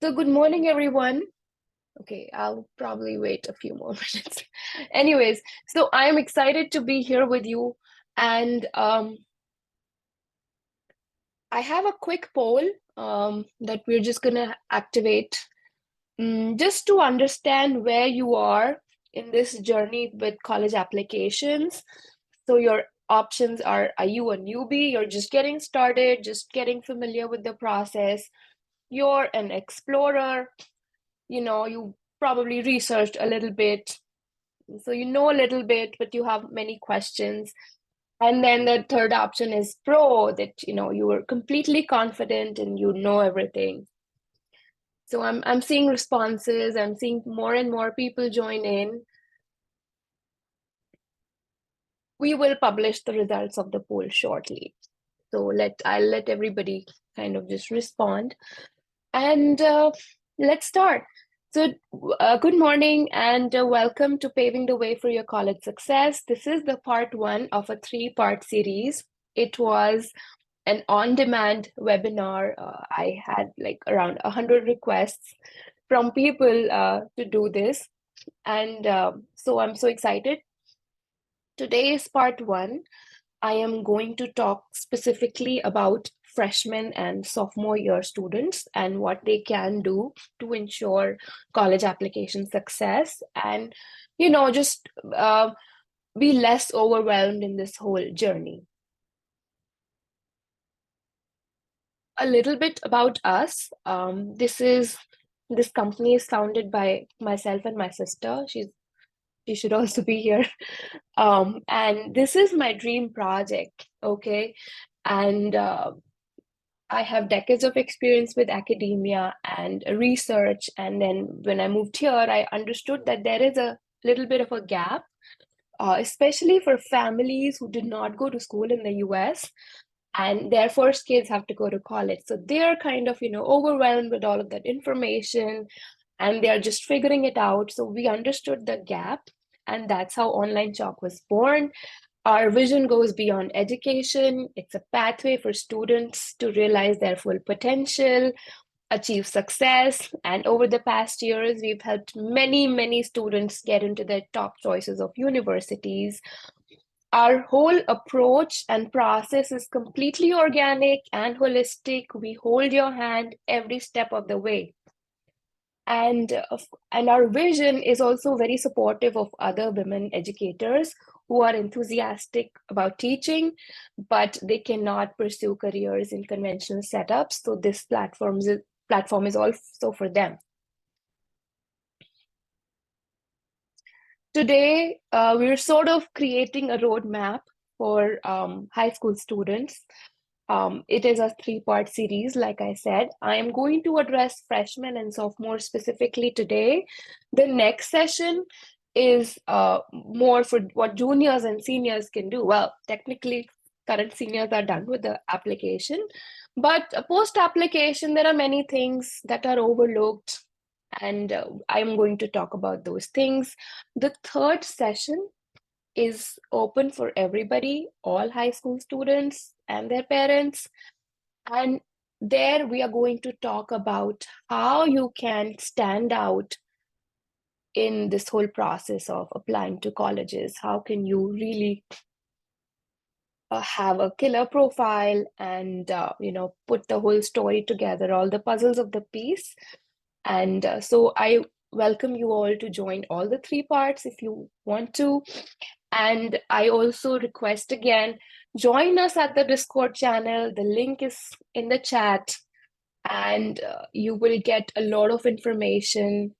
So good morning, everyone. Okay, I'll probably wait a few more minutes. Anyways, so I'm excited to be here with you, and I have a quick poll that we're just gonna activate just to understand where you are in this journey with college applications. So your options are you a newbie? You're just getting started, just getting familiar with the process. You're an explorer, you probably researched a little bit, so you know a little bit, but you have many questions. And then the third option is pro, that you were completely confident and you know everything. So I'm seeing responses, I'm seeing more and more people join in. We will publish the results of the poll shortly. So I'll let everybody kind of just respond. And let's start. So, good morning and welcome to Paving the Way for Your College Success. This is the part one of a three-part series. It was an on-demand webinar. I had like around 100 requests from people to do this. And so I'm so excited. Today is part one. I am going to talk specifically about freshman and sophomore year students and what they can do to ensure college application success and, just be less overwhelmed in this whole journey. A little bit about us. This company is founded by myself and my sister. She should also be here. And this is my dream project, okay? And I have decades of experience with academia and research. And then when I moved here, I understood that there is a little bit of a gap, especially for families who did not go to school in the US and their first kids have to go to college. So they're kind of, overwhelmed with all of that information and they're just figuring it out. So we understood the gap, and that's how Online Chalk was born. Our vision goes beyond education. It's a pathway for students to realize their full potential, achieve success. And over the past years, we've helped many, many students get into their top choices of universities. Our whole approach and process is completely organic and holistic. We hold your hand every step of the way. And our vision is also very supportive of other women educators who are enthusiastic about teaching, but they cannot pursue careers in conventional setups. So this platform is also for them. Today, we're sort of creating a roadmap for high school students. It is a three-part series, like I said. I am going to address freshmen and sophomores specifically today. The next session is more for what juniors and seniors can do. Well, technically, current seniors are done with the application, but post-application, there are many things that are overlooked, and I'm going to talk about those things. The third session is open for everybody, all high school students and their parents. And there we are going to talk about how you can stand out in this whole process of applying to colleges. How can you really have a killer profile and put the whole story together, all the puzzles of the piece. And so I welcome you all to join all the three parts if you want to. And I also request again, join us at the Discord channel. The link is in the chat, and you will get a lot of information,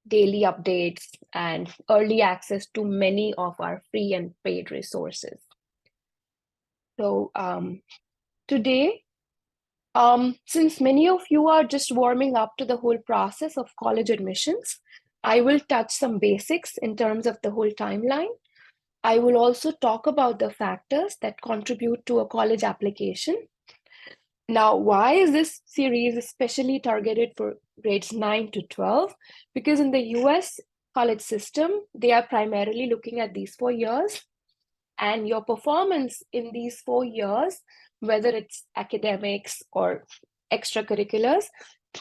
daily updates, and early access to many of our free and paid resources. So today, since many of you are just warming up to the whole process of college admissions, I will touch some basics in terms of the whole timeline. I will also talk about the factors that contribute to a college application. Now, why is this series especially targeted for grades 9 to 12? Because in the US college system, they are primarily looking at these 4 years, and your performance in these 4 years, whether it's academics or extracurriculars,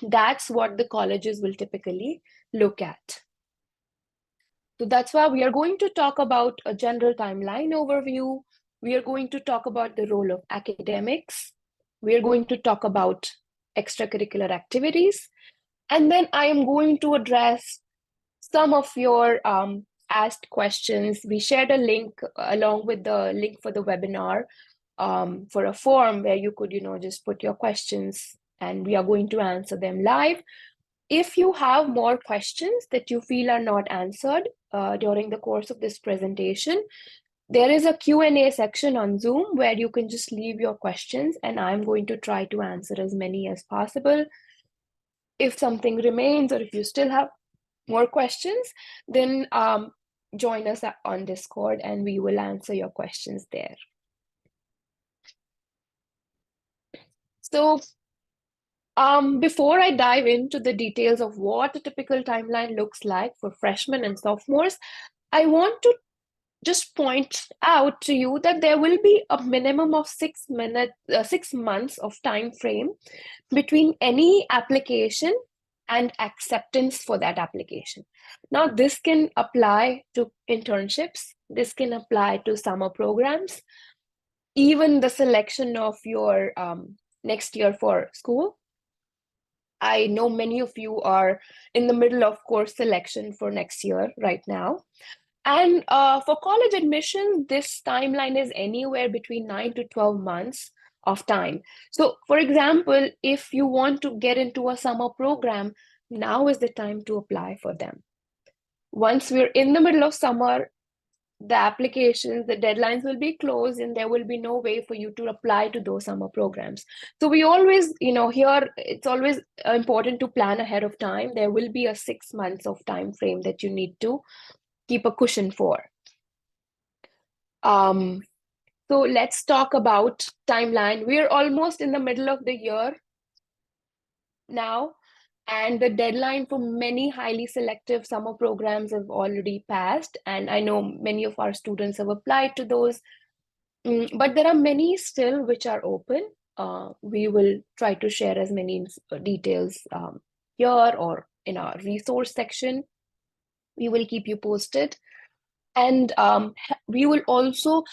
That's what the colleges will typically look at. So that's why we are going to talk about a general timeline overview. We are going to talk about the role of academics. We are going to talk about extracurricular activities. And then I am going to address some of your asked questions. We shared a link along with the link for the webinar for a form where you could, just put your questions and we are going to answer them live. If you have more questions that you feel are not answered during the course of this presentation, there is a Q&A section on Zoom where you can just leave your questions and I'm going to try to answer as many as possible. If something remains or if you still have more questions, then join us on Discord and we will answer your questions there. So before I dive into the details of what a typical timeline looks like for freshmen and sophomores, I want to just point out to you that there will be a minimum of 6 months of time frame between any application and acceptance for that application. Now, this can apply to internships, this can apply to summer programs, even the selection of your next year for school. I know many of you are in the middle of course selection for next year right now. And for college admission, this timeline is anywhere between 9 to 12 months of time. So for example, if you want to get into a summer program, now is the time to apply for them. Once we're in the middle of summer, the applications, the deadlines will be closed and there will be no way for you to apply to those summer programs. So we always, here, it's always important to plan ahead of time. There will be a 6 months of time frame that you need to keep a cushion for. So let's talk about timeline. We're almost in the middle of the year now, and the deadline for many highly selective summer programs have already passed. And I know many of our students have applied to those, but there are many still which are open. We will try to share as many details here or in our resource section. We will keep you posted. And we've also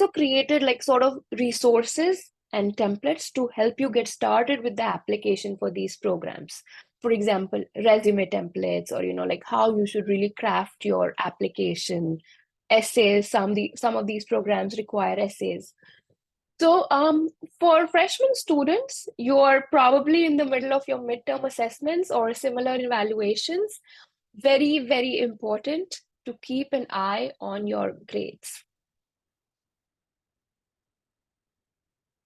created like sort of resources and templates to help you get started with the application for these programs. For example, resume templates, or like how you should really craft your application, essays. Some of these programs require essays. So for freshman students, you're probably in the middle of your midterm assessments or similar evaluations. Very, very important to keep an eye on your grades.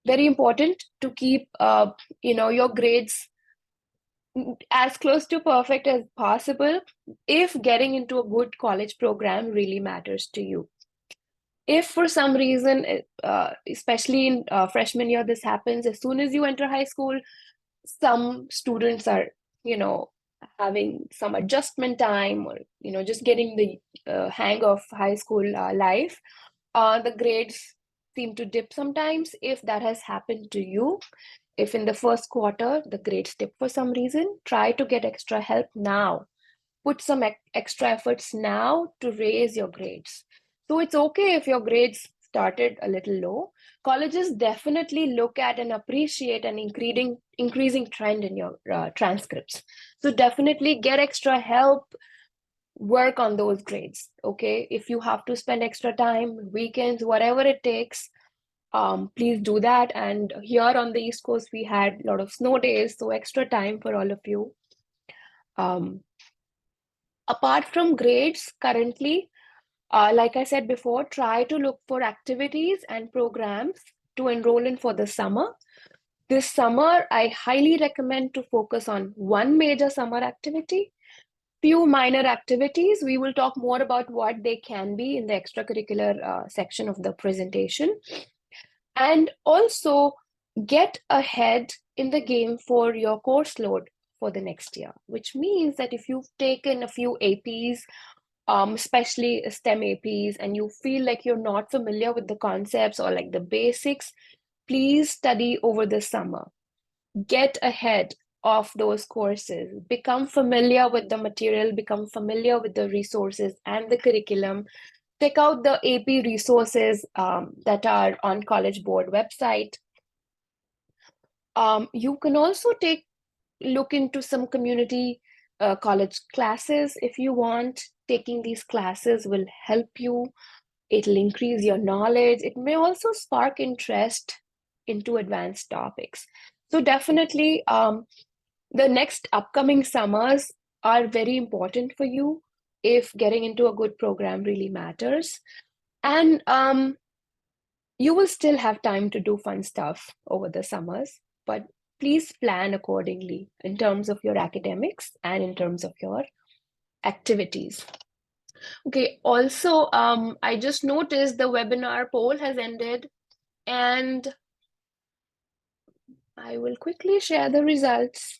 Very important to keep, your grades as close to perfect as possible if getting into a good college program really matters to you. If for some reason, especially in freshman year, this happens, as soon as you enter high school, some students are, having some adjustment time or, just getting the hang of high school life, the grades seem to dip sometimes. If that has happened to you, if in the first quarter the grades dip for some reason, try to get extra help now. Put some extra efforts now to raise your grades. So it's okay if your grades started a little low. Colleges definitely look at and appreciate an increasing trend in your transcripts. So definitely get extra help, work on those grades, okay? If you have to spend extra time, weekends, whatever it takes, please do that. And here on the East Coast, we had a lot of snow days, so extra time for all of you. Apart from grades, currently, like I said before, try to look for activities and programs to enroll in for the summer. This summer, I highly recommend to focus on one major summer activity, few minor activities. We will talk more about what they can be in the extracurricular section of the presentation. And also get ahead in the game for your course load for the next year, which means that if you've taken a few APs, especially STEM APs, and you feel like you're not familiar with the concepts or like the basics, please study over the summer. Get ahead. of those courses. Become familiar with the material, become familiar with the resources and the curriculum. Check out the AP resources that are on College Board website. You can also look into some community college classes if you want. Taking these classes will help you. It'll increase your knowledge. It may also spark interest into advanced topics. So definitely, the next upcoming summers are very important for you if getting into a good program really matters. And you will still have time to do fun stuff over the summers, but please plan accordingly in terms of your academics and in terms of your activities. Okay, also, I just noticed the webinar poll has ended, and I will quickly share the results.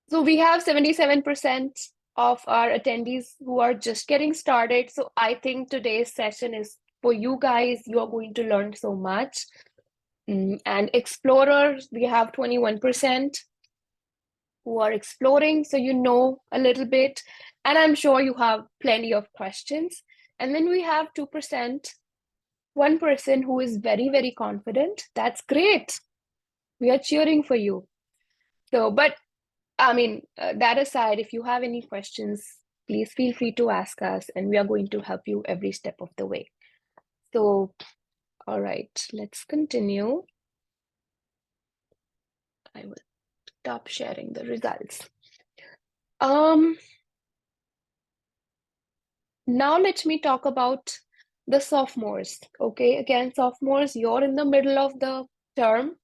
So we have 77% of our attendees who are just getting started. So I think today's session is for you guys. You are going to learn so much. And explorers, we have 21% who are exploring. So you know a little bit. And I'm sure you have plenty of questions. And then we have 2%, one person who is very, very confident. That's great. We are cheering for you. So, but I mean, that aside, if you have any questions, please feel free to ask us, and we are going to help you every step of the way. So, all right, let's continue. I will stop sharing the results. Now let me talk about the sophomores. Okay, again, sophomores, you're in the middle of the term.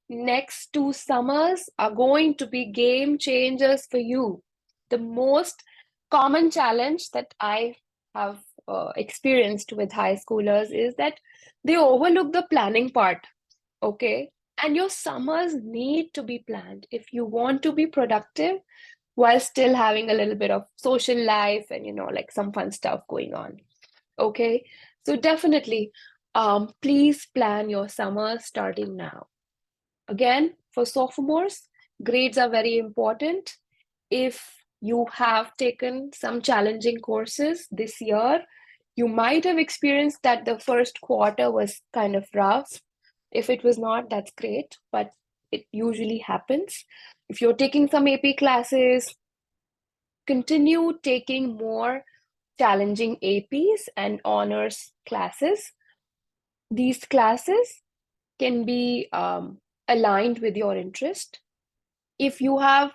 Next 2 summers are going to be game changers for you. The most common challenge that I have experienced with high schoolers is that they overlook the planning part, okay? And your summers need to be planned if you want to be productive while still having a little bit of social life and, like some fun stuff going on, okay? So definitely, please plan your summer starting now. Again, for sophomores, grades are very important. If you have taken some challenging courses this year, you might have experienced that the first quarter was kind of rough. If it was not, that's great, but it usually happens. If you're taking some AP classes, continue taking more challenging APs and honors classes. These classes can be aligned with your interest. If you have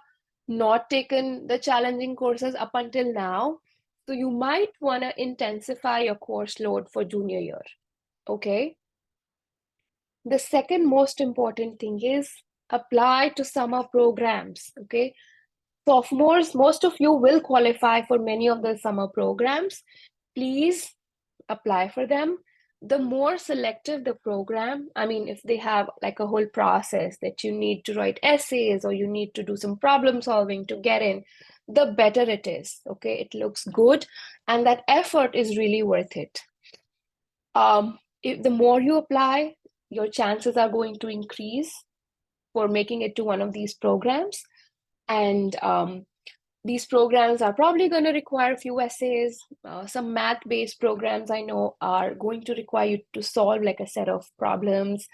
not taken the challenging courses up until now, so you might want to intensify your course load for junior year, okay? The second most important thing is apply to summer programs, okay? Sophomores, most of you will qualify for many of the summer programs. Please apply for them. The more selective the program, I mean, if they have like a whole process that you need to write essays or you need to do some problem solving to get in, the better it is, okay? It looks good and that effort is really worth it. If the more you apply, your chances are going to increase for making it to one of these programs. And these programs are probably going to require a few essays. Some math-based programs I know are going to require you to solve like a set of problems.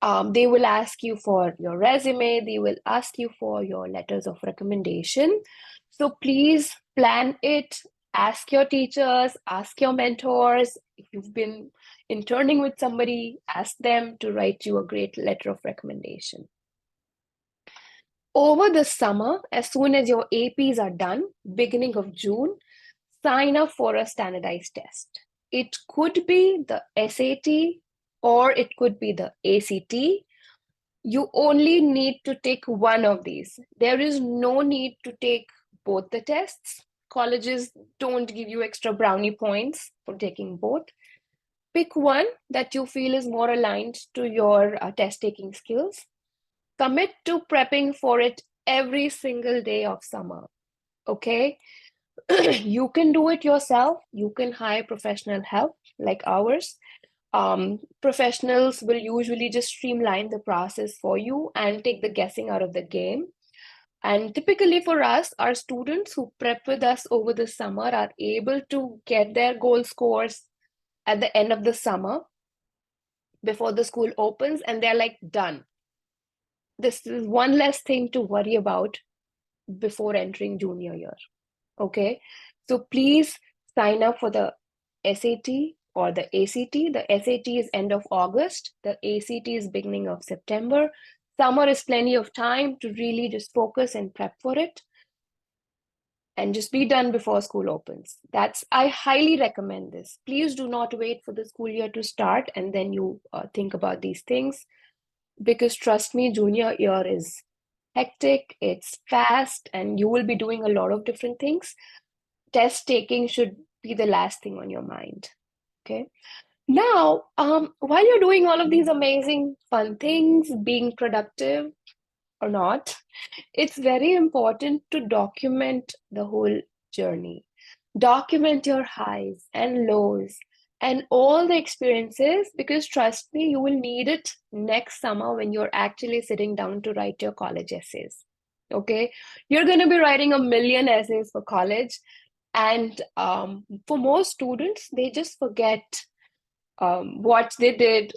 They will ask you for your resume. They will ask you for your letters of recommendation. So please plan it. Ask your teachers, ask your mentors. If you've been interning with somebody, ask them to write you a great letter of recommendation. Over the summer, as soon as your APs are done, beginning of June, sign up for a standardized test. It could be the SAT or it could be the ACT. You only need to take one of these. There is no need to take both the tests. Colleges don't give you extra brownie points for taking both. Pick one that you feel is more aligned to your test-taking skills. Commit to prepping for it every single day of summer, okay? You can do it yourself. You can hire professional help like ours, Professionals will usually just streamline the process for you and take the guessing out of the game. And typically for us, our students who prep with us over the summer are able to get their goal scores at the end of the summer before the school opens, and they're like done. This is one less thing to worry about before entering junior year. Okay, so please sign up for the SAT or the ACT. The SAT is end of August, the ACT is beginning of September. Summer is plenty of time to really just focus and prep for it and just be done before school opens. I highly recommend this. Please do not wait for the school year to start and then you think about these things, because trust me, junior year is hectic, it's fast, and you will be doing a lot of different things. Test taking should be the last thing on your mind. Okay. Now, while you're doing all of these amazing, fun things, being productive or not, it's very important to document the whole journey. Document your highs and lows and all the experiences, because trust me, you will need it next summer when you're actually sitting down to write your college essays. Okay. You're going to be writing a million essays for college. And for most students, they just forget what they did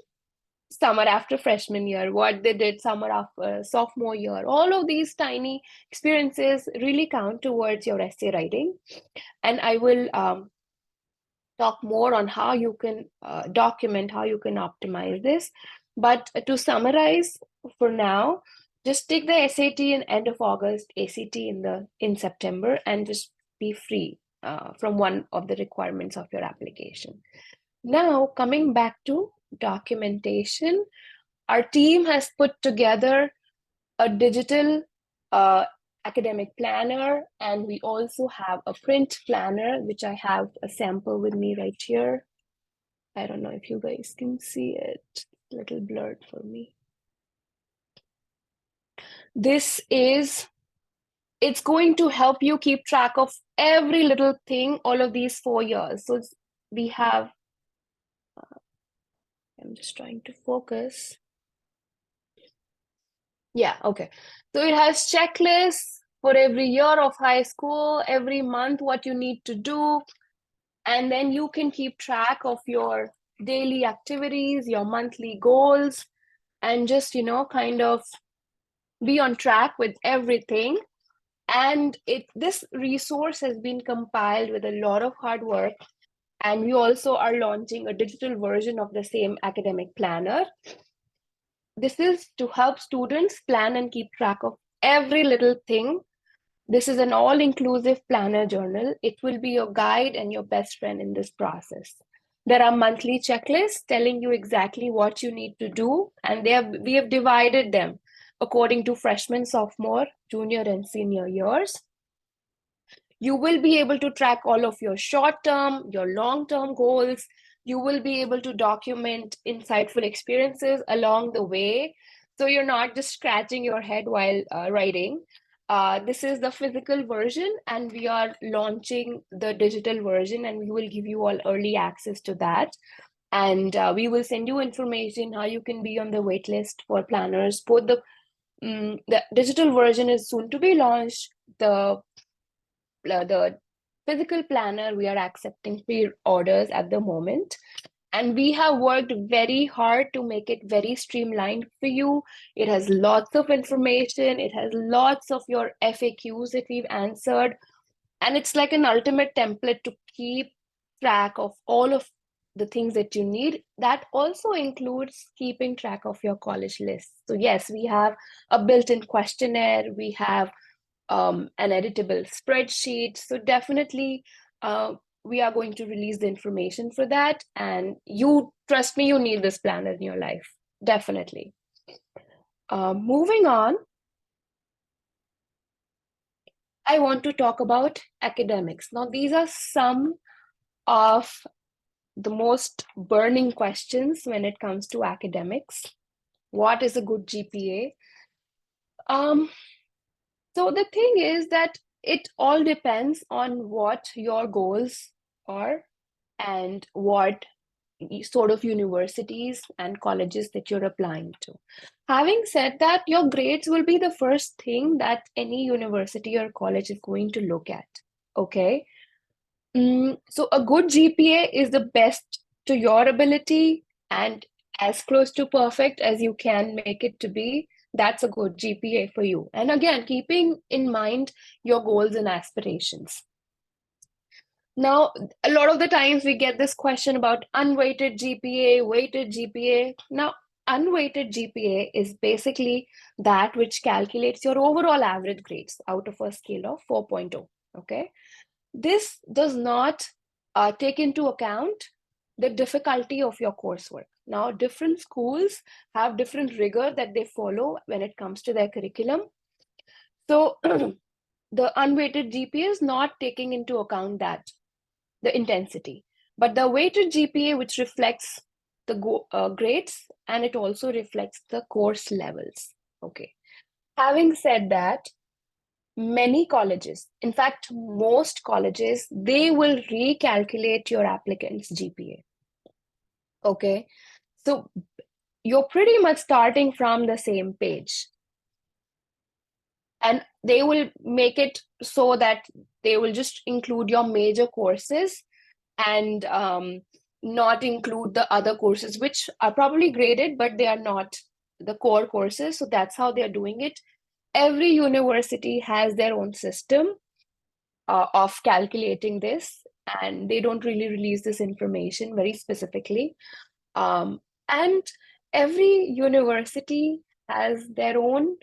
summer after freshman year, what they did summer after sophomore year. All of these tiny experiences really count towards your essay writing. And I will talk more on how you can document, how you can optimize this. But to summarize for now, just take the SAT in end of August, ACT in September, and just be free from one of the requirements of your application. Now, coming back to documentation, our team has put together a digital academic planner, and we also have a print planner, which I have a sample with me right here. I don't know if you guys can see it. It's a little blurred for me. It's going to help you keep track of every little thing all of these 4 years. So we have, I'm just trying to focus. Yeah, okay. So it has checklists for every year of high school, every month, what you need to do. And then you can keep track of your daily activities, your monthly goals, and just, kind of be on track with everything. And this resource has been compiled with a lot of hard work. And we also are launching a digital version of the same academic planner. This is to help students plan and keep track of every little thing. This is an all-inclusive planner journal. It will be your guide and your best friend in this process. There are monthly checklists telling you exactly what you need to do, and we have divided them according to freshman, sophomore, junior, and senior years. You will be able to track all of your short-term, your long-term goals. You will be able to document insightful experiences along the way. So you're not just scratching your head while writing. This is the physical version, and we are launching the digital version, and we will give you all early access to that. And we will send you information how you can be on the wait list for planners. Both the digital version is soon to be launched. The physical planner, we are accepting pre-orders at the moment. And we have worked very hard to make it very streamlined for you. It has lots of information. It has lots of your FAQs that we've answered. And it's like an ultimate template to keep track of all of the things that you need. That also includes keeping track of your college list. So yes, we have a built-in questionnaire. We have an editable spreadsheet. So definitely, we are going to release the information for that. And you, trust me, you need this planner in your life. Definitely. Moving on, I want to talk about academics. Now, these are some of the most burning questions when it comes to academics. What is a good GPA? So the thing is that it all depends on what your goals are and what sort of universities and colleges that you're applying to. Having said that, your grades will be the first thing that any university or college is going to look at. Okay. So a good GPA is the best to your ability and as close to perfect as you can make it to be. That's a good GPA for you. And again, keeping in mind your goals and aspirations. Now, a lot of the times we get this question about unweighted GPA, weighted GPA. Now, unweighted GPA is basically that which calculates your overall average grades out of a scale of 4.0. Okay. This does not take into account the difficulty of your coursework. Now, different schools have different rigor that they follow when it comes to their curriculum. So, the unweighted GPA is not taking into account that, the intensity, but the weighted GPA, which reflects the grades, and it also reflects the course levels. Okay. Having said that, many colleges, in fact, most colleges, they will recalculate your applicant's GPA. Okay. So you're pretty much starting from the same page. And they will make it so that they will just include your major courses and not include the other courses, which are probably graded, but they are not the core courses. So that's how they're doing it. Every university has their own system of calculating this, and they don't really release this information very specifically. And every university has their own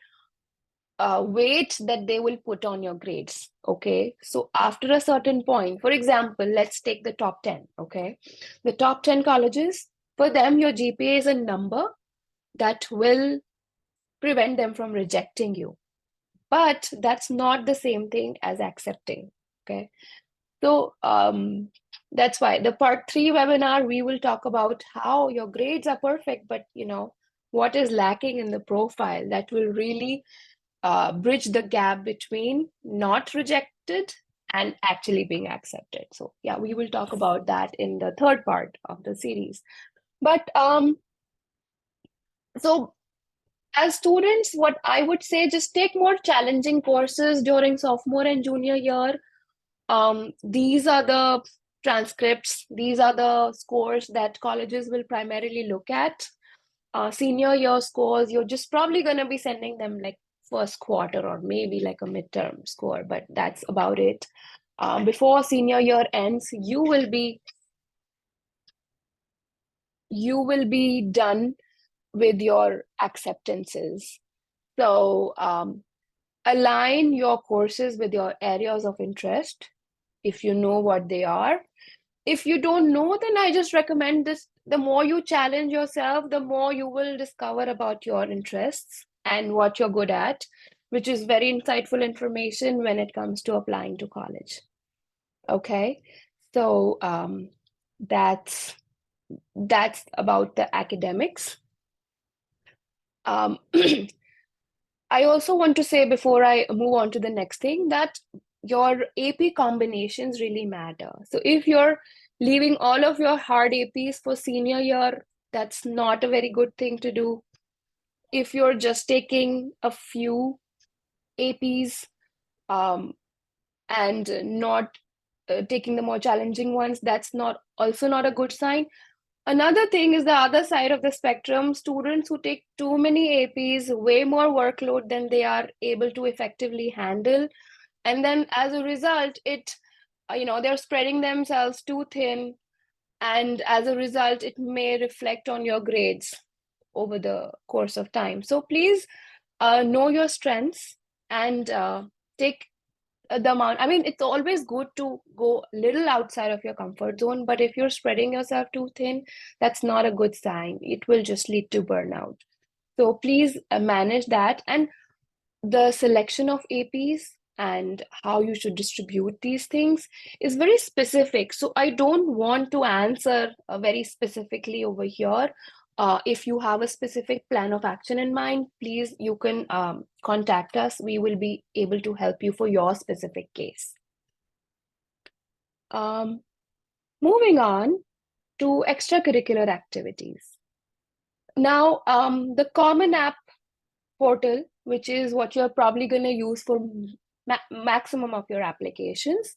weight that they will put on your grades. Okay. So after a certain point, for example, let's take the top 10. Okay. The top 10 colleges, for them, your GPA is a number that will prevent them from rejecting you. But that's not the same thing as accepting. Okay. So that's why the part 3 webinar, we will talk about how your grades are perfect, but what is lacking in the profile that will really bridge the gap between not rejected and actually being accepted. So yeah, we will talk about that in the third part of the series. But so as students, what I would say, just take more challenging courses during sophomore and junior year. These are the transcripts, these are the scores that colleges will primarily look at. Senior year scores, you're just probably going to be sending them like first quarter or maybe like a midterm score, but that's about it. Before senior year ends, you will be done with your acceptances. So align your courses with your areas of interest if you know what they are. If you don't know, then I just recommend this. The more you challenge yourself, the more you will discover about your interests and what you're good at, which is very insightful information when it comes to applying to college. Okay, so that's about the academics. I also want to say, before I move on to the next thing, that your AP combinations really matter. So if you're leaving all of your hard APs for senior year, that's not a very good thing to do. If you're just taking a few APs and not taking the more challenging ones, that's also not a good sign. Another thing is the other side of the spectrum, students who take too many APs, way more workload than they are able to effectively handle. And then as a result, they're spreading themselves too thin. And as a result, it may reflect on your grades over the course of time. So please know your strengths and take the amount. I mean, it's always good to go a little outside of your comfort zone, but if you're spreading yourself too thin, that's not a good sign. It will just lead to burnout. So please manage that. And the selection of APs and how you should distribute these things is very specific. So I don't want to answer very specifically over here. If you have a specific plan of action in mind, please, you can contact us. We will be able to help you for your specific case. Moving on to extracurricular activities. Now, the Common App portal, which is what you're probably going to use for maximum of your applications,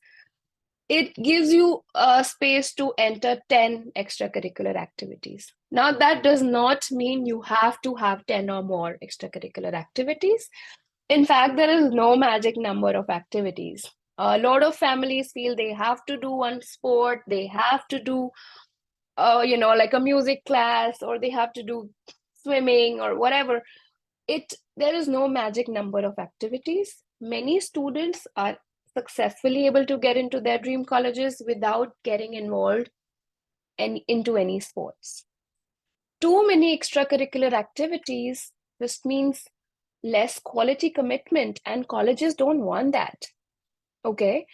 it gives you a space to enter 10 extracurricular activities. Now, that does not mean you have to have 10 or more extracurricular activities. In fact, there is no magic number of activities. A lot of families feel they have to do one sport, they have to do, like a music class, or they have to do swimming or whatever. There is no magic number of activities. Many students are successfully able to get into their dream colleges without getting involved into any sports. Too many extracurricular activities just means less quality commitment, and colleges don't want that. Okay.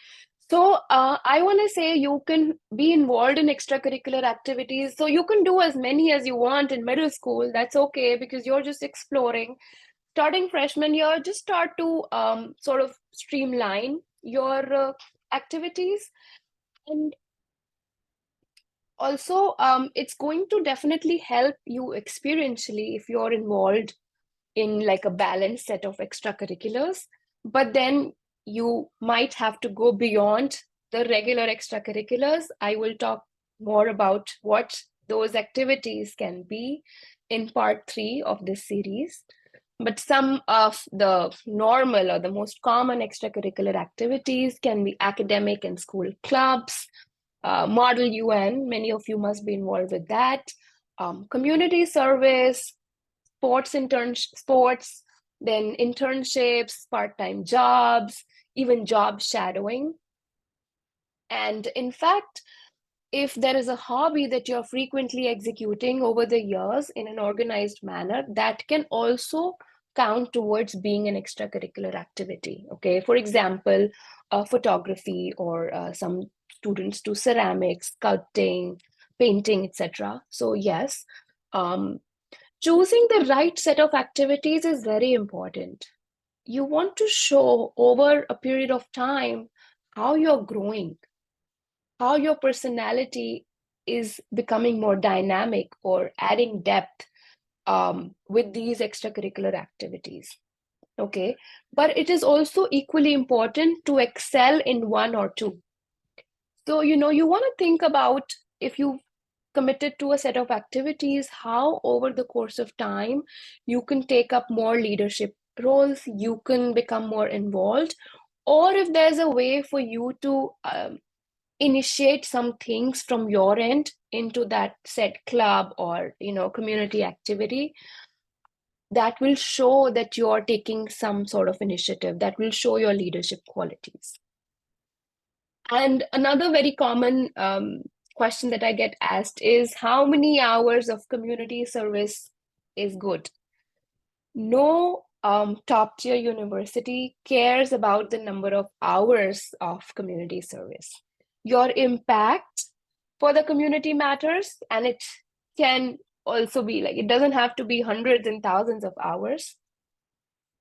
So I want to say you can be involved in extracurricular activities. So you can do as many as you want in middle school. That's okay, because you're just exploring. Starting freshman year, just start to sort of streamline your activities. And also, it's going to definitely help you experientially if you're involved in like a balanced set of extracurriculars. But then you might have to go beyond the regular extracurriculars. I will talk more about what those activities can be in part 3 of this series. But some of the normal or the most common extracurricular activities can be academic and school clubs, Model UN, many of you must be involved with that, community service, sports, then internships, part-time jobs, even job shadowing. And in fact, if there is a hobby that you're frequently executing over the years in an organized manner, that can also count towards being an extracurricular activity. Okay, for example, photography, or some students do ceramics, sculpting, painting, etc. So yes, choosing the right set of activities is very important. You want to show over a period of time how you're growing, how your personality is becoming more dynamic or adding depth with these extracurricular activities. Okay, but it is also equally important to excel in one or two. So, you want to think about, if you committed to a set of activities, how over the course of time you can take up more leadership roles, you can become more involved, or if there's a way for you to initiate some things from your end into that said club or community activity, that will show that you're taking some sort of initiative, that will show your leadership qualities. And another very common question that I get asked is, how many hours of community service is good? No top tier university cares about the number of hours of community service. Your impact for the community matters, and it can also be like, it doesn't have to be hundreds and thousands of hours.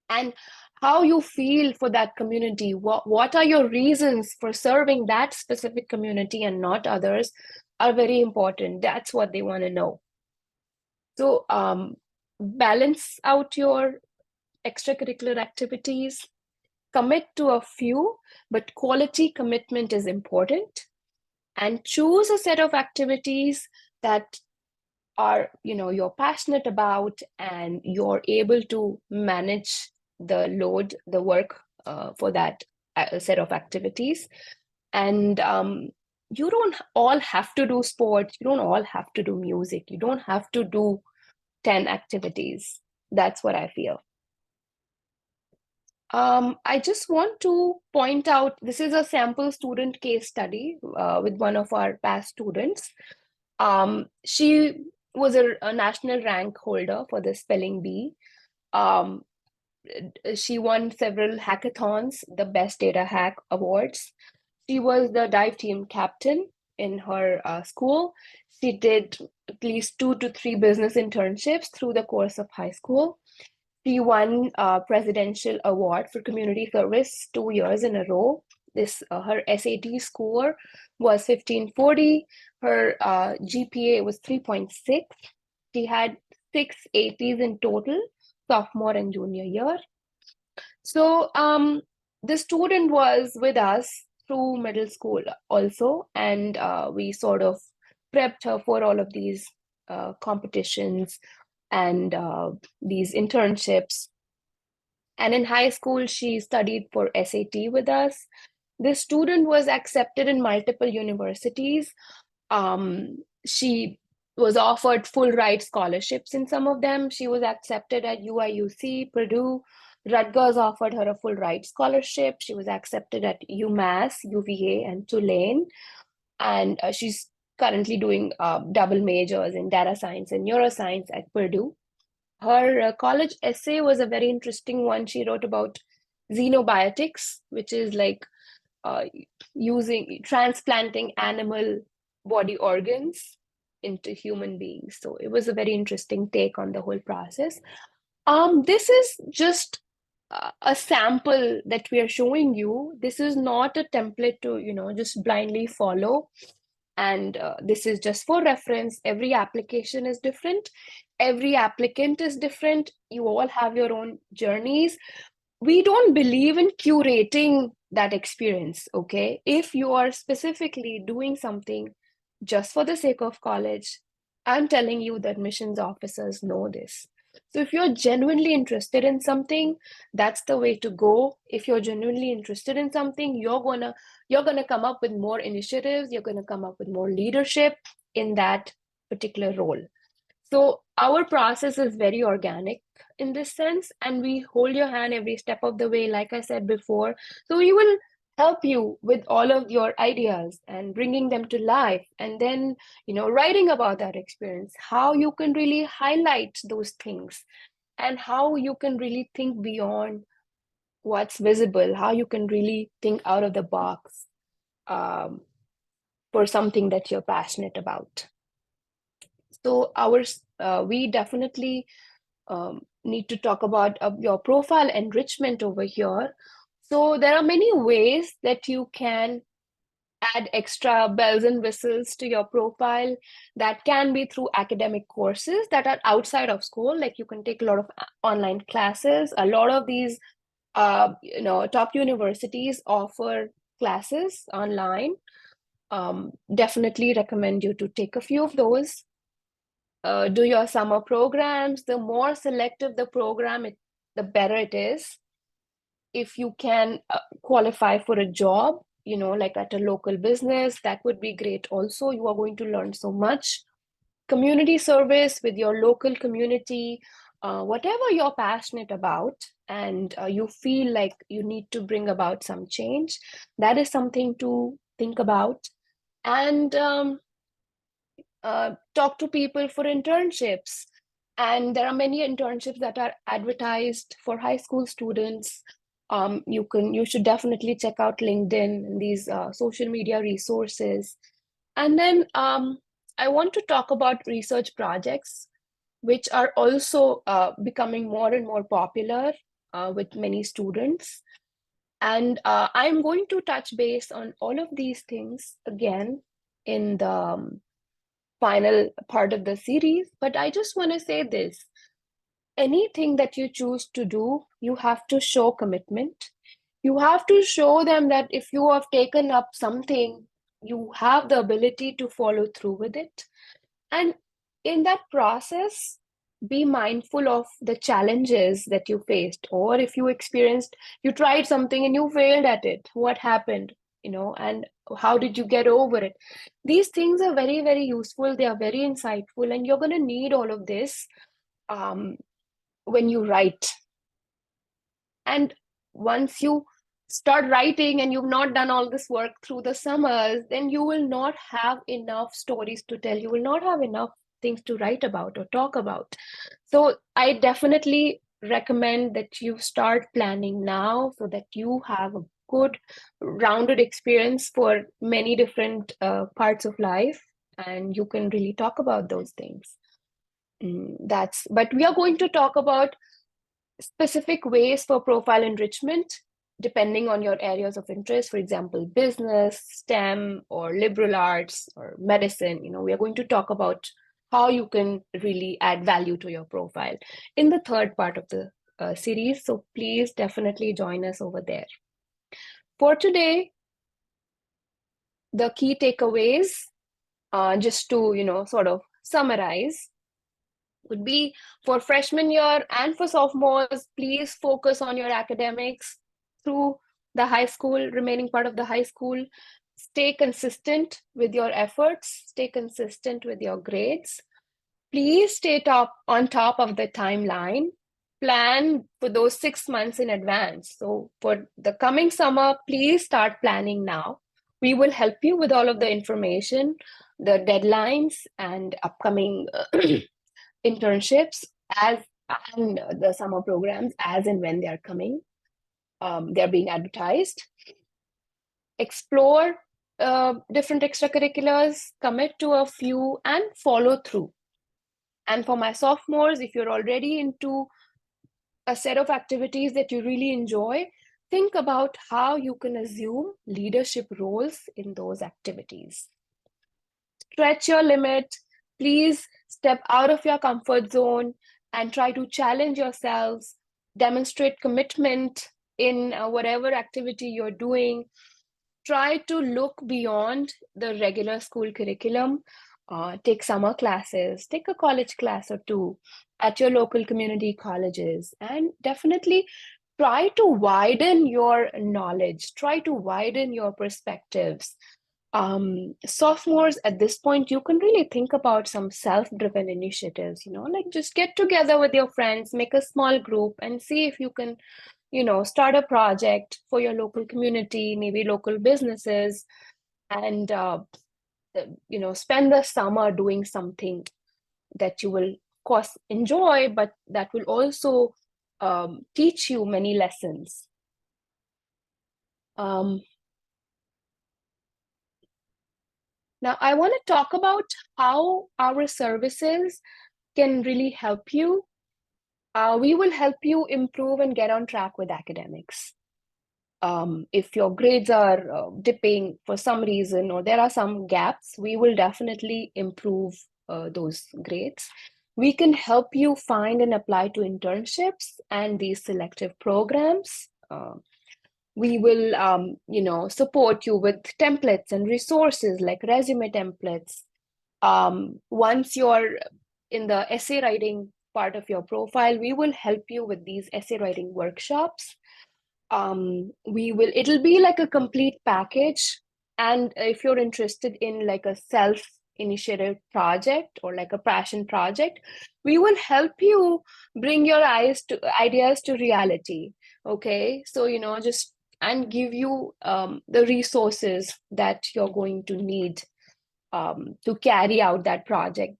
And how you feel for that community, what are your reasons for serving that specific community and not others, are very important. That's what they want to know. So balance out your extracurricular activities, commit to a few, but quality commitment is important. And choose a set of activities that are, you're passionate about, and you're able to manage the load, the work for that set of activities. And you don't all have to do sports, you don't all have to do music, you don't have to do 10 activities. That's what I feel. I just want to point out, this is a sample student case study with one of our past students. She was a national rank holder for the spelling bee. She won several hackathons, the Best Data Hack Awards. She was the dive team captain in her school. She did at least 2 to 3 business internships through the course of high school. She won a presidential award for community service 2 years in a row. her SAT score was 1540. Her GPA was 3.6. She had 680s in total, sophomore and junior year. So the student was with us through middle school also, and we sort of prepped her for all of these competitions and these internships. And in high school, she studied for SAT with us. This student was accepted in multiple universities. She was offered full ride scholarships in some of them. She was accepted at UIUC, Purdue. Rutgers offered her a full ride scholarship. She was accepted at UMass, UVA, and Tulane. And she's currently doing double majors in data science and neuroscience at Purdue. Her college essay was a very interesting one. She wrote about xenobiotics, which is like uh, transplanting animal body organs into human beings. So it was a very interesting take on the whole process. This is just a sample that we are showing you. This is not a template to, just blindly follow. And this is just for reference. Every application is different. Every applicant is different. You all have your own journeys. We don't believe in curating that experience, okay? If you are specifically doing something just for the sake of college, I'm telling you that admissions officers know this. So if you're genuinely interested in something, that's the way to go. If you're genuinely interested in something, you're gonna come up with more initiatives, you're gonna come up with more leadership in that particular role. So our process is very organic in this sense, and we hold your hand every step of the way, like I said before. So we will help you with all of your ideas and bringing them to life, and then, writing about that experience, how you can really highlight those things, and how you can really think beyond what's visible, how you can really think out of the box um, for something that you're passionate about. So we definitely need to talk about your profile enrichment over here. So there are many ways that you can add extra bells and whistles to your profile. That can be through academic courses that are outside of school. Like you can take a lot of online classes. A lot of these, top universities offer classes online. Definitely recommend you to take a few of those. Do your summer programs. The more selective the program, the better it is. If you can qualify for a job, like at a local business, that would be great also. You are going to learn so much. Community service with your local community, whatever you're passionate about, and you feel like you need to bring about some change, that is something to think about. And talk to people for internships. And there are many internships that are advertised for high school students. You should definitely check out LinkedIn and these social media resources. And then I want to talk about research projects, which are also becoming more and more popular with many students. And I'm going to touch base on all of these things again in the final part of the series, but I just want to say this. Anything that you choose to do, you have to show commitment. You have to show them that if you have taken up something, you have the ability to follow through with it. And in that process, be mindful of the challenges that you faced, or if you tried something and you failed at it, what happened, and how did you get over it? These things are very, very useful. They are very insightful, and you're going to need all of this when you write. And once you start writing and you've not done all this work through the summers, then you will not have enough stories to tell. You will not have enough things to write about or talk about. So I definitely recommend that you start planning now so that you have a good rounded experience for many different parts of life, and you can really talk about those things. But we are going to talk about specific ways for profile enrichment depending on your areas of interest, for example, business, STEM, or liberal arts, or medicine. We are going to talk about how you can really add value to your profile in the third part of the series. So please definitely join us over there. For today, the key takeaways, just to, sort of summarize, would be for freshman year and for sophomores, please focus on your academics through the high school, remaining part of the high school. Stay consistent with your efforts, stay consistent with your grades. Please stay on top of the timeline. Plan for those 6 months in advance. So for the coming summer, please start planning now. We will help you with all of the information, the deadlines, and upcoming internships and the summer programs as and when they're coming. They're being advertised. Explore different extracurriculars, commit to a few, and follow through. And for my sophomores, if you're already into a set of activities that you really enjoy, think about how you can assume leadership roles in those activities. Stretch your limit. Please step out of your comfort zone and try to challenge yourselves, demonstrate commitment in whatever activity you're doing. Try to look beyond the regular school curriculum. Take summer classes, take a college class or two at your local community colleges, and definitely try to widen your knowledge, try to widen your perspectives. Sophomores, at this point, you can really think about some self-driven initiatives, like just get together with your friends, make a small group, and see if you can start a project for your local community, maybe local businesses, and spend the summer doing something that you will, of course, enjoy, but that will also teach you many lessons. Now, I want to talk about how our services can really help you. We will help you improve and get on track with academics. If your grades are dipping for some reason or there are some gaps, we will definitely improve those grades. We can help you find and apply to internships and these selective programs. We will, support you with templates and resources like resume templates. Once you're in the essay writing part of your profile, we will help you with these essay writing workshops. It'll be like a complete package. And if you're interested in like a self-initiative project or like a passion project, we will help you bring your ideas to reality. Okay, so just and give you the resources that you're going to need to carry out that project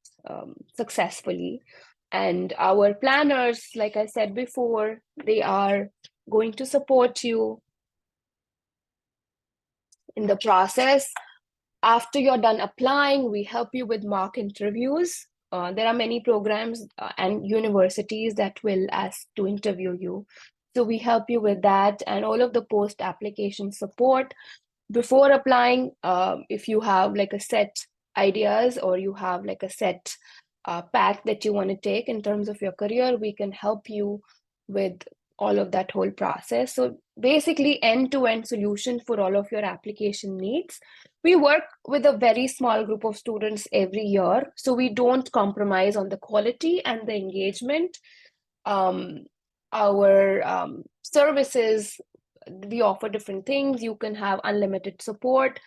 successfully. And our planners, like I said before, they are going to support you in the process. After you're done applying, we help you with mock interviews. There are many programs and universities that will ask to interview you. So we help you with that and all of the post-application support. Before applying, if you have like a set ideas or you have like a set path that you want to take in terms of your career, we can help you with all of that whole process. So basically end-to-end solution for all of your application needs. We work with a very small group of students every year, so we don't compromise on the quality and the engagement. Our services, we offer different things. You can have unlimited support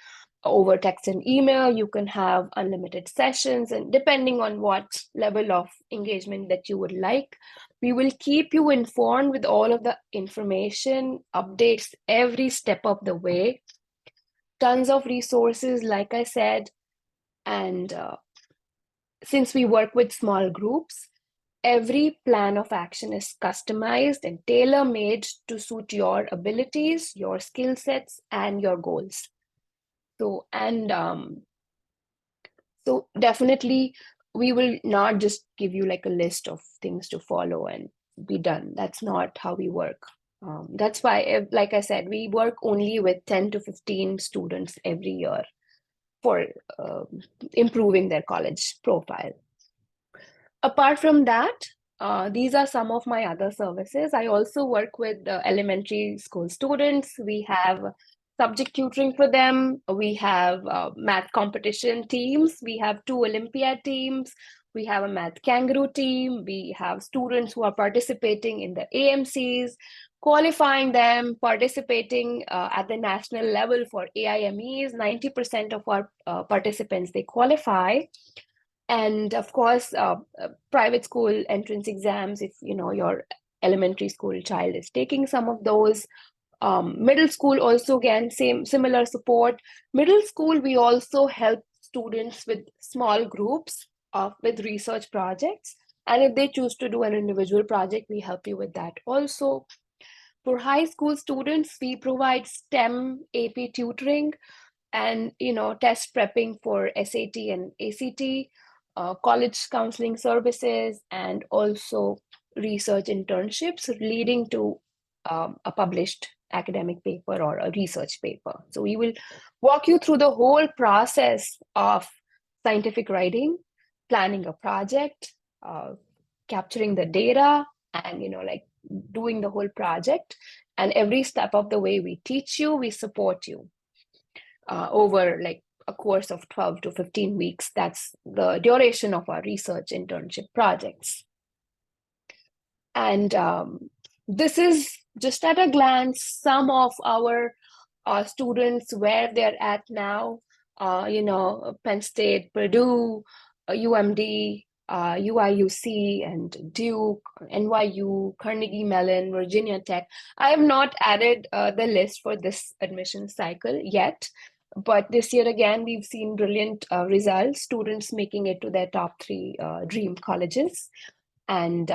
over text and email. You can have unlimited sessions, and depending on what level of engagement that you would like, we will keep you informed with all of the information, updates every step of the way. Tons of resources, like I said, and since we work with small groups, every plan of action is customized and tailor-made to suit your abilities, your skill sets, and your goals. So definitely we will not just give you like a list of things to follow and be done. That's not how we work. That's why, like I said, we work only with 10 to 15 students every year for improving their college profile. Apart from that, these are some of my other services. I also work with elementary school students. We have subject tutoring for them. We have math competition teams. We have 2 Olympiad teams. We have a math kangaroo team. We have students who are participating in the AMCs, qualifying them, participating at the national level for AIMEs. 90% of our participants, they qualify. And of course, private school entrance exams, if your elementary school child is taking some of those. Middle school also, again, similar support. Middle school, we also help students with small groups with research projects. And if they choose to do an individual project, we help you with that also. For high school students, we provide STEM AP tutoring and test prepping for SAT and ACT, college counseling services, and also research internships leading to a published academic paper or a research paper. So we will walk you through the whole process of scientific writing, planning a project, capturing the data, and like doing the whole project. And every step of the way, we teach you, we support you over like a course of 12 to 15 weeks. That's the duration of our research internship projects. And this is just at a glance some of our students, where they're at now. Penn State, Purdue, UMD, UIUC, and Duke, NYU, Carnegie Mellon, Virginia Tech. I have not added the list for this admission cycle yet, but this year again, we've seen brilliant results, students making it to their top 3 dream colleges. And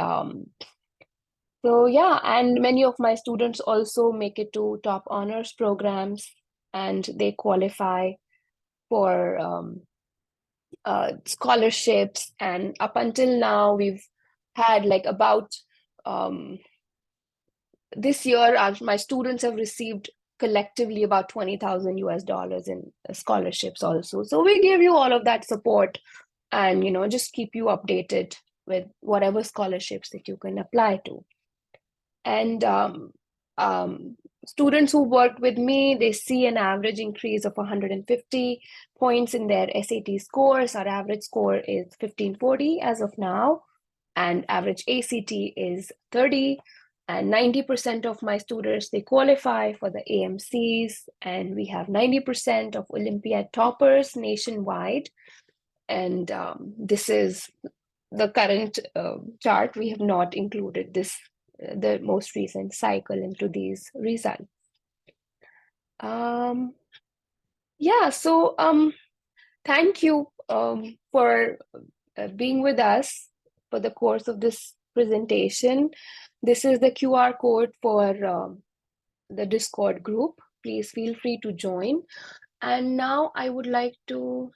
so yeah, and many of my students also make it to top honors programs, and they qualify for scholarships. And up until now, we've had like about this year, my students have received collectively about $20,000 in scholarships also. So we give you all of that support, and just keep you updated with whatever scholarships that you can apply to. And students who work with me, they see an average increase of 150 points in their SAT scores. Our average score is 1540 as of now, and average ACT is 30. And 90% of my students, they qualify for the AMCs, and we have 90% of Olympiad toppers nationwide. And this is the current chart. We have not included the most recent cycle into these results. Yeah, so thank you for being with us for the course of this presentation. This is the QR code for the Discord group. Please feel free to join. And now I would like to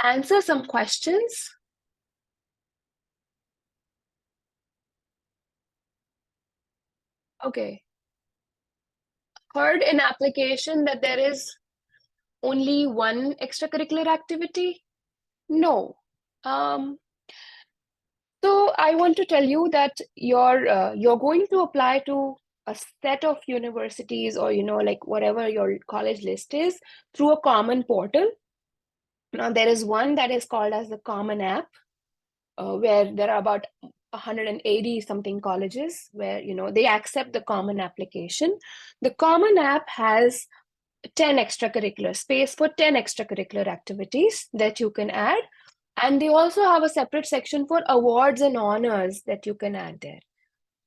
answer some questions. Okay. Heard in application that there is only one extracurricular activity? No. So I want to tell you that you're going to apply to a set of universities, or like whatever your college list is, through a common portal. Now there is one that is called as the Common App, where there are about 180 something colleges where they accept the common application. The Common App has 10 extracurricular space for 10 extracurricular activities that you can add. And they also have a separate section for awards and honors that you can add there.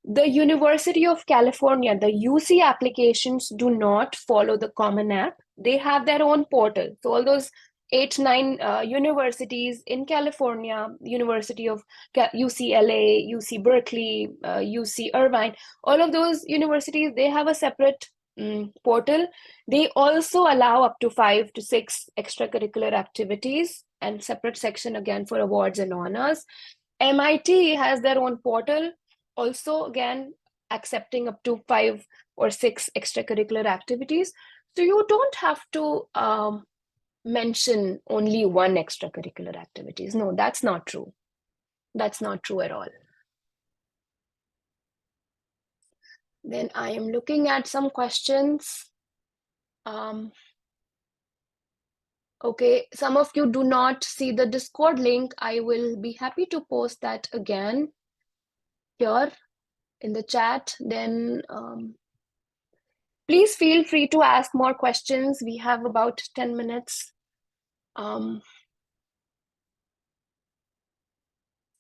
The University of California, the UC applications do not follow the Common App. They have their own portal. So all those 8, 9 universities in California, University of UCLA, UC Berkeley, UC Irvine, all of those universities, they have a separate portal. They also allow up to 5 to 6 extracurricular activities, and separate section again for awards and honors. MIT has their own portal, also again accepting up to 5 or 6 extracurricular activities. So you don't have to mention only one extracurricular activities. No, that's not true. That's not true at all. Then I am looking at some questions. Okay, some of you do not see the Discord link. I will be happy to post that again here in the chat. Then please feel free to ask more questions. We have about 10 minutes. Can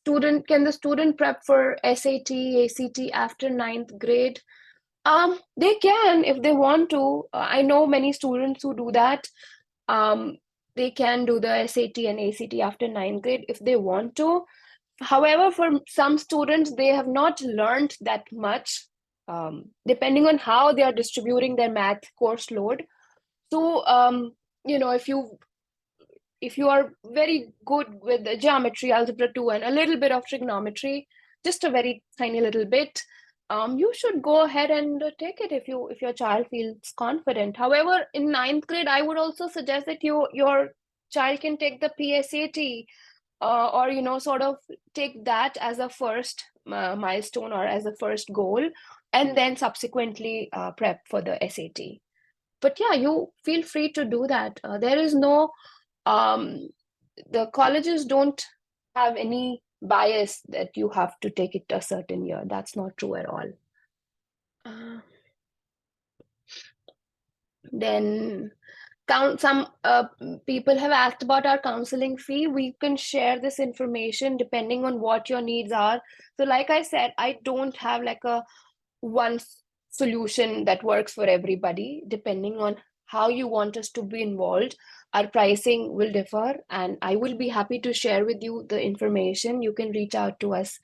the student prep for SAT, ACT after 9th grade? They can if they want to. I know many students who do that. They can do the SAT and ACT after 9th grade if they want to. However, for some students, they have not learned that much, depending on how they are distributing their math course load. So, if you are very good with the geometry, algebra 2, and a little bit of trigonometry, just a very tiny little bit, you should go ahead and take it if your child feels confident. However, in 9th grade, I would also suggest that your child can take the PSAT, or sort of take that as a first milestone or as a first goal, and then subsequently prep for the SAT. But yeah, you feel free to do that. There is no the colleges don't have any bias that you have to take it a certain year. That's not true at all. Then some people have asked about our counseling fee. We can share this information depending on what your needs are. So like I said, I don't have like a one solution that works for everybody. Depending on how you want us to be involved, our pricing will differ, and I will be happy to share with you the information. You can reach out to us,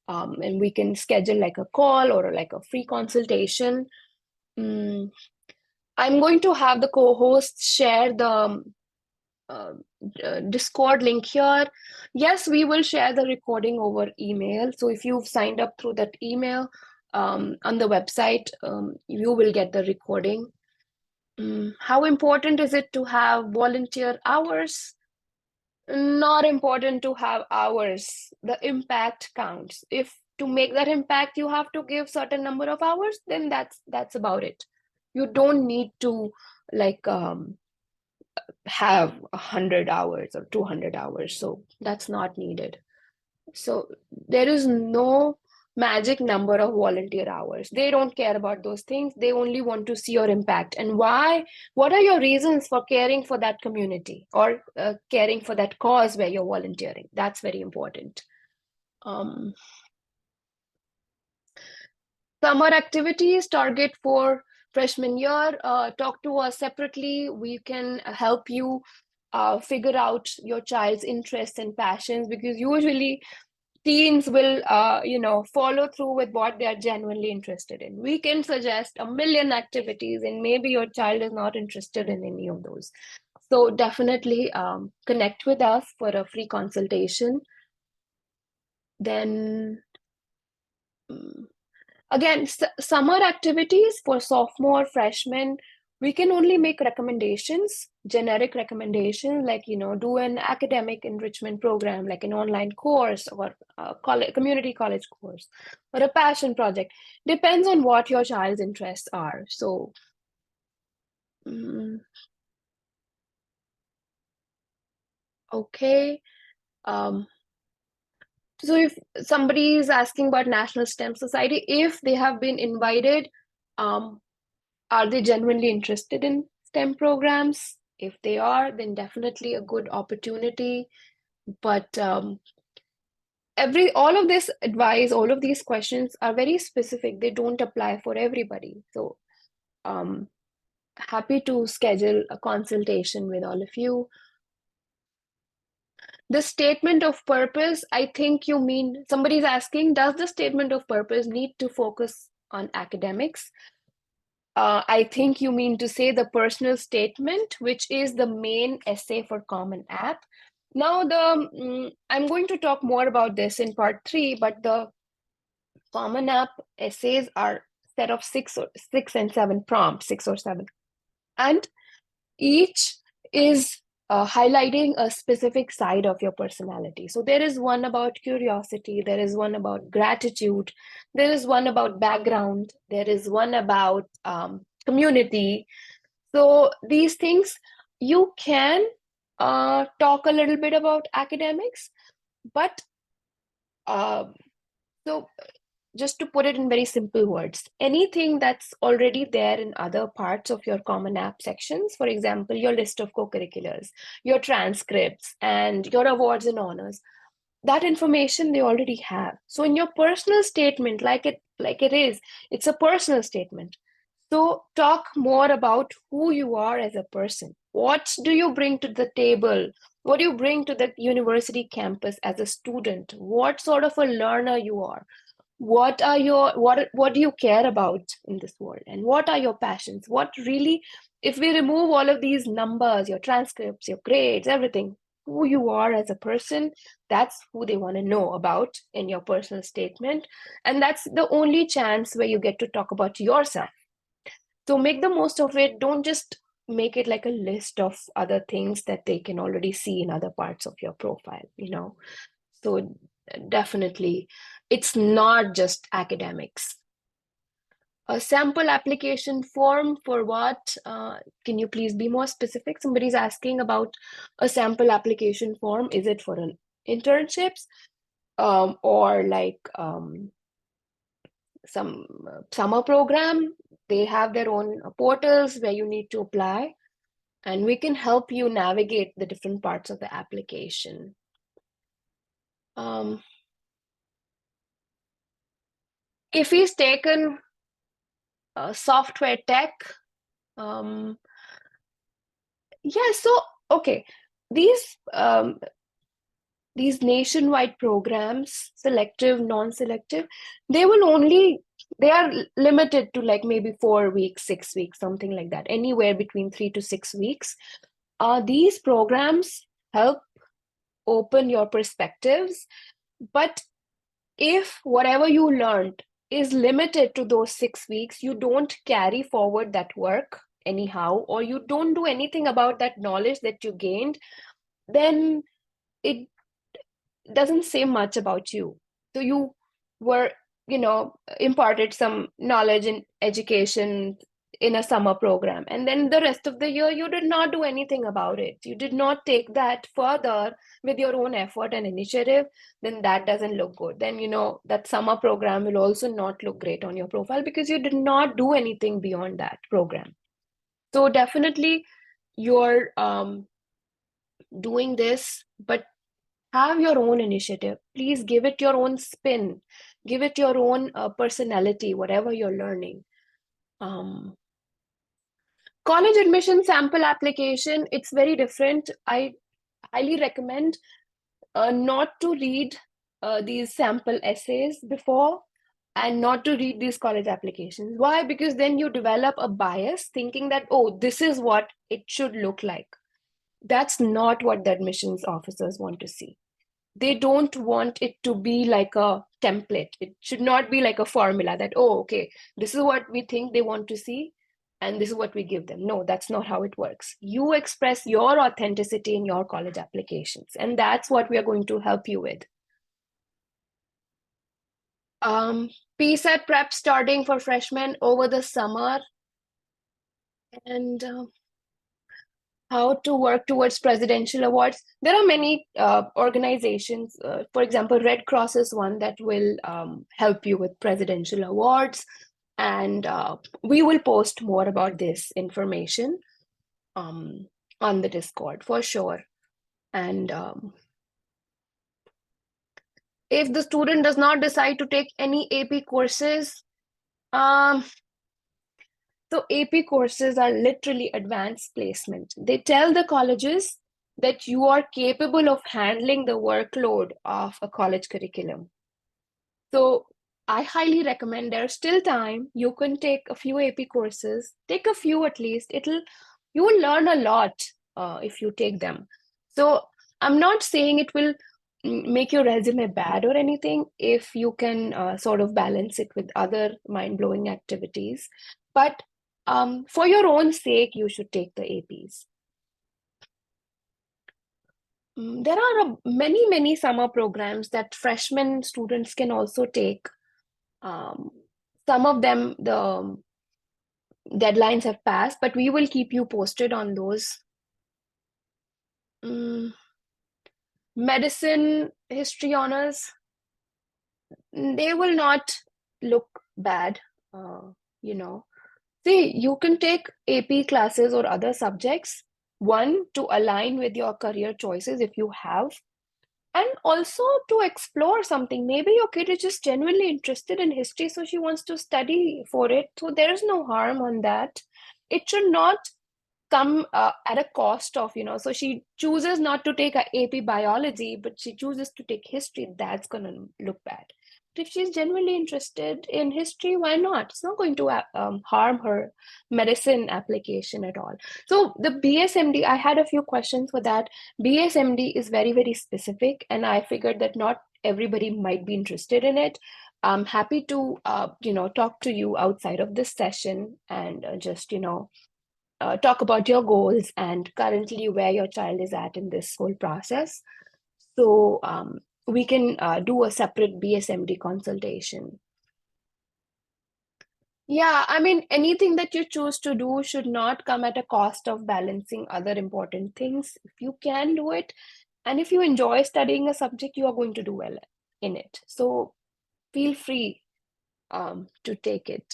and we can schedule like a call or like a free consultation. I'm going to have the co-hosts share the Discord link here. Yes, we will share the recording over email. So if you've signed up through that email on the website, you will get the recording. How important is it to have volunteer hours? Not important to have hours. The impact counts. If to make that impact you have to give certain number of hours, then that's about it. You don't need to like have 100 hours or 200 hours, so that's not needed. So there is no magic number of volunteer hours. They don't care about those things. They only want to see your impact. And why? What are your reasons for caring for that community or caring for that cause where you're volunteering? That's very important. Summer activities target for freshman year. Talk to us separately. We can help you figure out your child's interests and passions, because usually teens will follow through with what they are genuinely interested in. We can suggest a million activities and maybe your child is not interested in any of those. So definitely connect with us for a free consultation. Then again, summer activities for sophomore, freshmen, we can only make recommendations, generic recommendations, like, do an academic enrichment program, like an online course or a community college course or a passion project. Depends on what your child's interests are. So, okay. So if somebody is asking about National STEM Society, if they have been invited, are they genuinely interested in STEM programs? If they are, then definitely a good opportunity. But all of this advice, all of these questions are very specific. They don't apply for everybody. So happy to schedule a consultation with all of you. The statement of purpose, I think you mean, somebody's asking, does the statement of purpose need to focus on academics? I think you mean to say the personal statement, which is the main essay for Common App. Now, I'm going to talk more about this in part 3, but the Common App essays are set of 6 and 7 prompts, 6 or 7, and each is highlighting a specific side of your personality. So there is one about curiosity, there is one about gratitude, there is one about background, there is one about community. So these things, you can talk a little bit about academics, but uh, so just to put it in very simple words, anything that's already there in other parts of your Common App sections, for example, your list of co-curriculars, your transcripts, and your awards and honors, that information they already have. So in your personal statement, it's a personal statement. So talk more about who you are as a person. What do you bring to the table? What do you bring to the university campus as a student? What sort of a learner you are? What do you care about in this world, and what are your passions? What really, if we remove all of these numbers, your transcripts, your grades, everything, who you are as a person, that's who they want to know about in your personal statement. And that's the only chance where you get to talk about yourself. So make the most of it. Don't just make it like a list of other things that they can already see in other parts of your profile. So definitely, it's not just academics. A sample application form for what? Can you please be more specific? Somebody's asking about a sample application form. Is it for an internships, or like some summer program? They have their own portals where you need to apply, and we can help you navigate the different parts of the application. If he's taken software tech, um, yeah, so okay, these nationwide programs, selective, non-selective, they are limited to like maybe 4 weeks, 6 weeks, something like that, anywhere between 3 to 6 weeks. These programs help open your perspectives, but if whatever you learned is limited to those 6 weeks, you don't carry forward that work anyhow, or you don't do anything about that knowledge that you gained, then it doesn't say much about you. So you were, imparted some knowledge and education in a summer program, and then the rest of the year you did not do anything about it. You did not take that further with your own effort and initiative. Then that doesn't look good. Then that summer program will also not look great on your profile because you did not do anything beyond that program. So definitely you're doing this, but have your own initiative. Please give it your own spin, give it your own personality, whatever you're learning. College admission sample application, it's very different. I highly recommend not to read these sample essays before, and not to read these college applications. Why? Because then you develop a bias thinking that, oh, this is what it should look like. That's not what the admissions officers want to see. They don't want it to be like a template. It should not be like a formula that, oh, okay, this is what we think they want to see, and this is what we give them. No, that's not how it works. You express your authenticity in your college applications, and that's what we are going to help you with. PSAT prep starting for freshmen over the summer, and how to work towards presidential awards. There are many organizations, for example, Red Cross is one that will help you with presidential awards. And we will post more about this information on the Discord for sure. And if the student does not decide to take any AP courses, um, so AP courses are literally advanced placement. They tell the colleges that you are capable of handling the workload of a college curriculum. So I highly recommend, there's still time. You can take a few AP courses, take a few at least. You will learn a lot if you take them. So I'm not saying it will make your resume bad or anything if you can sort of balance it with other mind-blowing activities. But for your own sake, you should take the APs. There are many summer programs that freshman students can also take. Um, some of them, the deadlines have passed, but we will keep you posted on those. Mm, Medicine history honors, they will not look bad, uh, you know. See, you can take AP classes or other subjects, one, to align with your career choices if you have, and also to explore something. Maybe your kid is just genuinely interested in history, so she wants to study for it. So there is no harm on that. It should not come at a cost of, so she chooses not to take a AP biology, but she chooses to take history. That's going to look bad. But if she's genuinely interested in history, why not? It's not going to harm her medicine application at all. So the BSMD, I had a few questions for that. BSMD is very specific, and I figured that not everybody might be interested in it. I'm happy to, talk to you outside of this session and just, talk about your goals and currently where your child is at in this whole process. So we can do a separate BSMD consultation. Yeah, I mean, anything that you choose to do should not come at a cost of balancing other important things. If you can do it, and if you enjoy studying a subject, you are going to do well in it. So feel free to take it.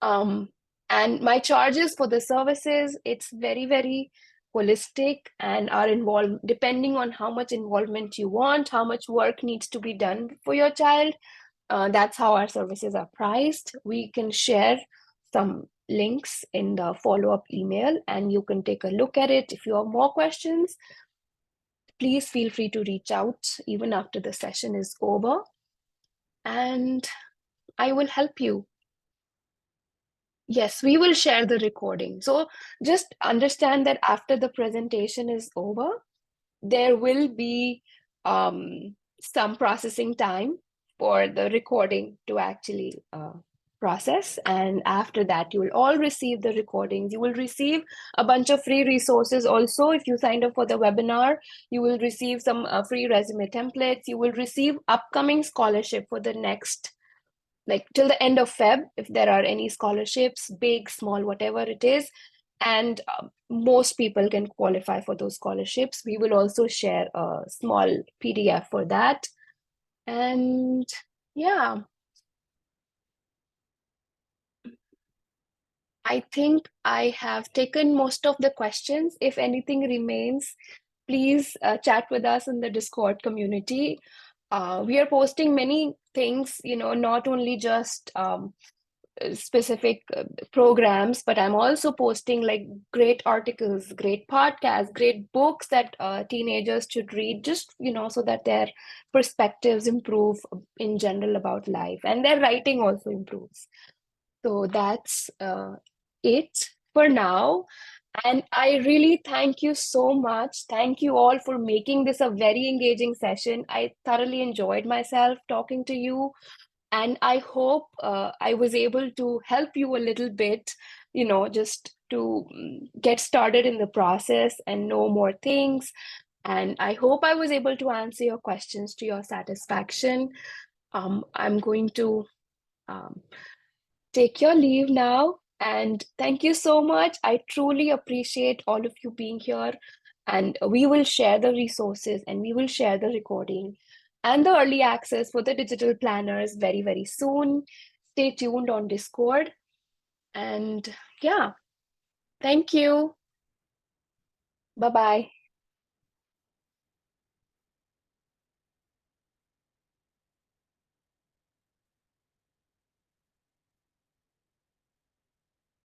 Um, and my charges for the services, it's very holistic and are involved depending on how much involvement you want, how much work needs to be done for your child. That's how our services are priced. We can share some links in the follow-up email and you can take a look at it. If you have more questions, please feel free to reach out even after the session is over, and I will help you. Yes, we will share the recording. So just understand that after the presentation is over, there will be some processing time for the recording to actually process. And after that, you will all receive the recordings. You will receive a bunch of free resources also. If you signed up for the webinar, you will receive some free resume templates. You will receive upcoming scholarship for the next, like till the end of Feb, if there are any scholarships, big, small, whatever it is. And most people can qualify for those scholarships. We will also share a small PDF for that. And yeah, I think I have taken most of the questions. If anything remains, please chat with us in the Discord community. We are posting many things, not only just specific programs, but I'm also posting like great articles, great podcasts, great books that teenagers should read, just, so that their perspectives improve in general about life and their writing also improves. So that's it for now. And I really thank you so much. Thank you all for making this a very engaging session. I thoroughly enjoyed myself talking to you. And I hope I was able to help you a little bit, just to get started in the process and know more things. And I hope I was able to answer your questions to your satisfaction. I'm going to um, take your leave now. And thank you so much. I truly appreciate all of you being here. And we will share the resources and we will share the recording and the early access for the digital planners very soon. Stay tuned on Discord. And yeah, thank you. Bye bye.